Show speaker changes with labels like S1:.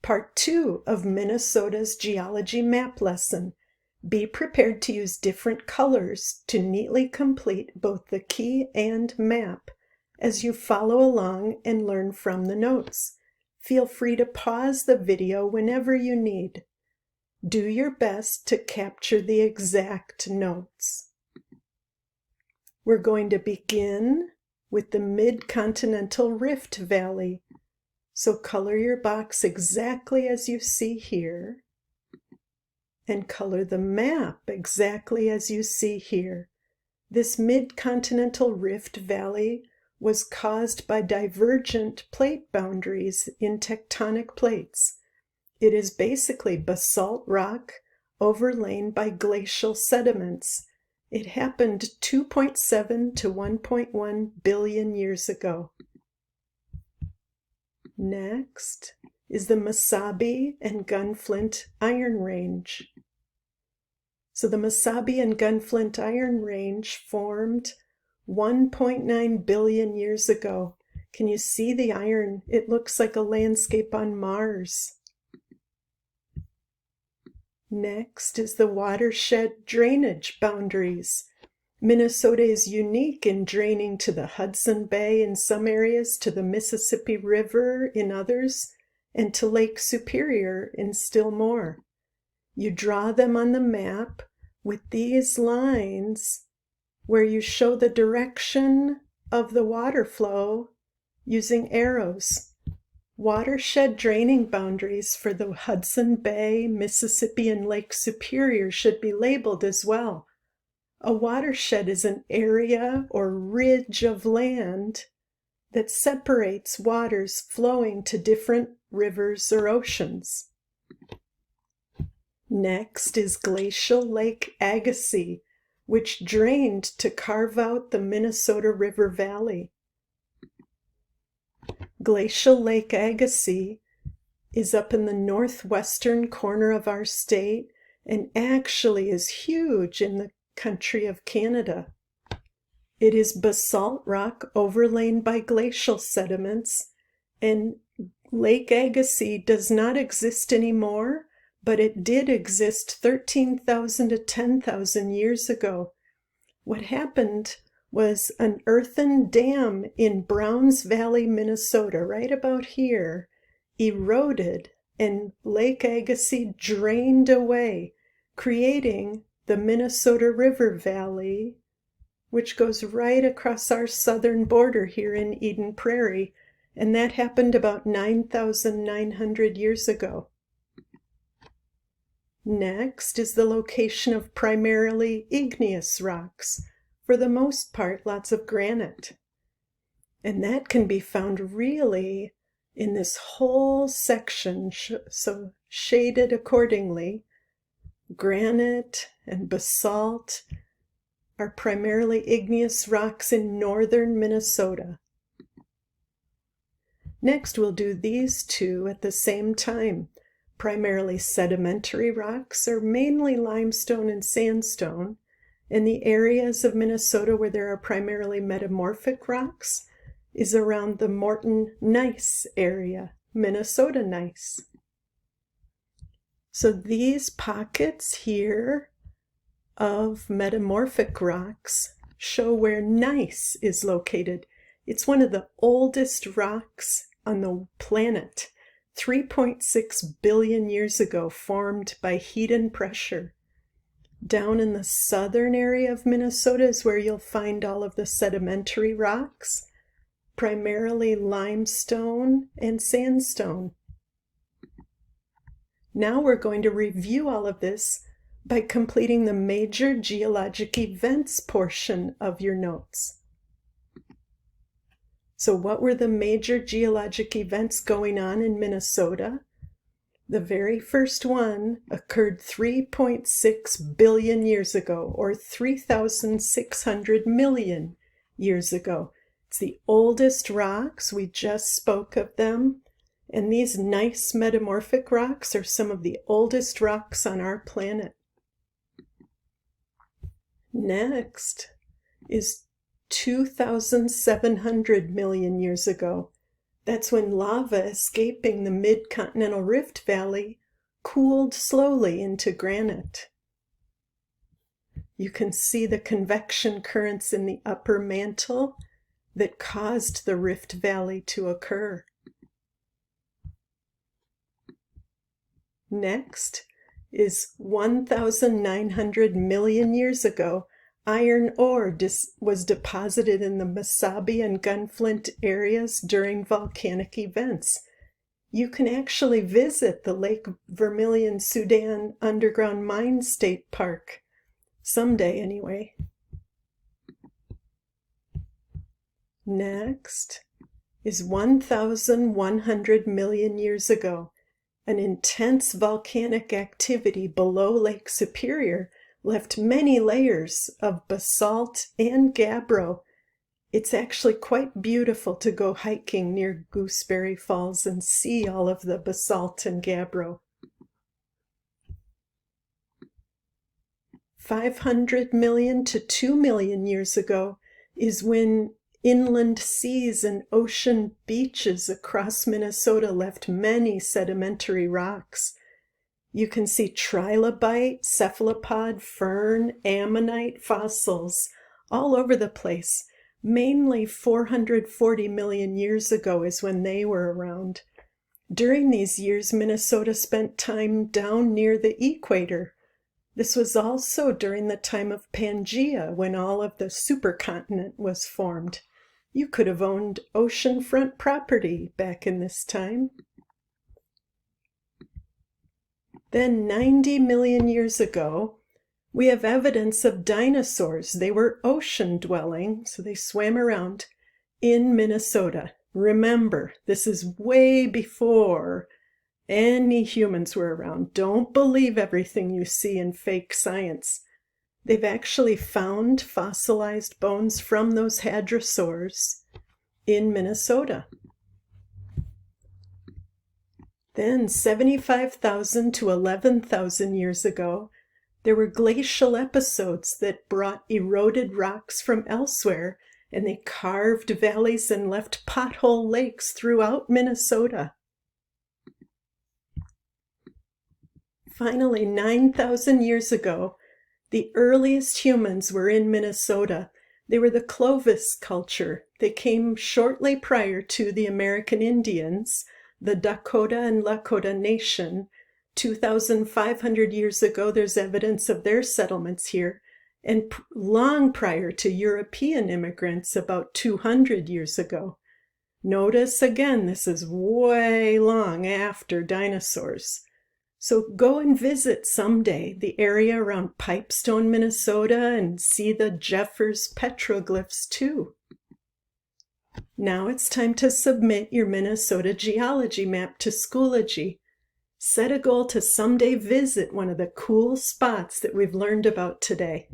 S1: Part 2 of Minnesota's Geology Map lesson. Be prepared to use different colors to neatly complete both the key and map as you follow along and learn from the notes. Feel free to pause the video whenever you need. Do your best to capture the exact notes. We're going to begin with the Mid-Continental Rift Valley. So color your box exactly as you see here, and color the map exactly as you see here. This Mid-Continental Rift Valley was caused by divergent plate boundaries in tectonic plates. It is basically basalt rock overlain by glacial sediments. It happened 2.7 to 1.1 billion years ago. Next is the Mesabi and Gunflint Iron Range. So the Mesabi and Gunflint Iron Range formed 1.9 billion years ago. Can you see the iron? It looks like a landscape on Mars. Next is the watershed drainage boundaries. Minnesota is unique in draining to the Hudson Bay in some areas, to the Mississippi River in others, and to Lake Superior in still more. You draw them on the map with these lines where you show the direction of the water flow using arrows. Watershed draining boundaries for the Hudson Bay, Mississippi, and Lake Superior should be labeled as well. A watershed is an area or ridge of land that separates waters flowing to different rivers or oceans. Next is Glacial Lake Agassiz, which drained to carve out the Minnesota River Valley. Glacial Lake Agassiz is up in the northwestern corner of our state and actually is huge in the country of Canada. It is basalt rock overlain by glacial sediments, and Lake Agassiz does not exist anymore, but it did exist 13,000 to 10,000 years ago. What happened was an earthen dam in Browns Valley, Minnesota, right about here, eroded, and Lake Agassiz drained away, creating the Minnesota River Valley, which goes right across our southern border here in Eden Prairie, and that happened about 9,900 years ago. Next is the location of primarily igneous rocks, for the most part lots of granite. And that can be found really in this whole section, so shaded accordingly. Granite and basalt are primarily igneous rocks in northern Minnesota. Next, we'll do these two at the same time. Primarily sedimentary rocks are mainly limestone and sandstone. And the areas of Minnesota where there are primarily metamorphic rocks is around the Morton Gneiss area, Minnesota gneiss. So these pockets here of metamorphic rocks show where gneiss is located. It's one of the oldest rocks on the planet, 3.6 billion years ago, formed by heat and pressure. Down in the southern area of Minnesota is where you'll find all of the sedimentary rocks, primarily limestone and sandstone. Now we're going to review all of this by completing the major geologic events portion of your notes. So what were the major geologic events going on in Minnesota? The very first one occurred 3.6 billion years ago, or 3,600 million years ago. It's the oldest rocks. We just spoke of them. And these nice metamorphic rocks are some of the oldest rocks on our planet. Next is 2,700 million years ago. That's when lava escaping the mid-continental rift valley cooled slowly into granite. You can see the convection currents in the upper mantle that caused the rift valley to occur. Next is 1,900 million years ago, iron ore was deposited in the Mesabi and Gunflint areas during volcanic events. You can actually visit the Lake Vermilion, Sudan Underground Mine State Park. Someday, anyway. Next is 1,100 million years ago. An intense volcanic activity below Lake Superior left many layers of basalt and gabbro. It's actually quite beautiful to go hiking near Gooseberry Falls and see all of the basalt and gabbro. 500 million to 2 million years ago is when inland seas and ocean beaches across Minnesota left many sedimentary rocks. You can see trilobite, cephalopod, fern, ammonite fossils all over the place. Mainly 440 million years ago is when they were around. During these years, Minnesota spent time down near the equator. This was also during the time of Pangaea, when all of the supercontinent was formed. You could have owned oceanfront property back in this time. Then 90 million years ago, we have evidence of dinosaurs. They were ocean-dwelling, so they swam around in Minnesota. Remember, this is way before any humans were around. Don't believe everything you see in fake science. They've actually found fossilized bones from those hadrosaurs in Minnesota. Then 75,000 to 11,000 years ago, there were glacial episodes that brought eroded rocks from elsewhere, and they carved valleys and left pothole lakes throughout Minnesota. Finally, 9,000 years ago, the earliest humans were in Minnesota. They were the Clovis culture. They came shortly prior to the American Indians, the Dakota and Lakota Nation. 2,500 years ago, there's evidence of their settlements here. And long prior to European immigrants, about 200 years ago. Notice again, this is way long after dinosaurs. So go and visit someday the area around Pipestone, Minnesota, and see the Jeffers petroglyphs too. Now it's time to submit your Minnesota geology map to Schoology. Set a goal to someday visit one of the cool spots that we've learned about today.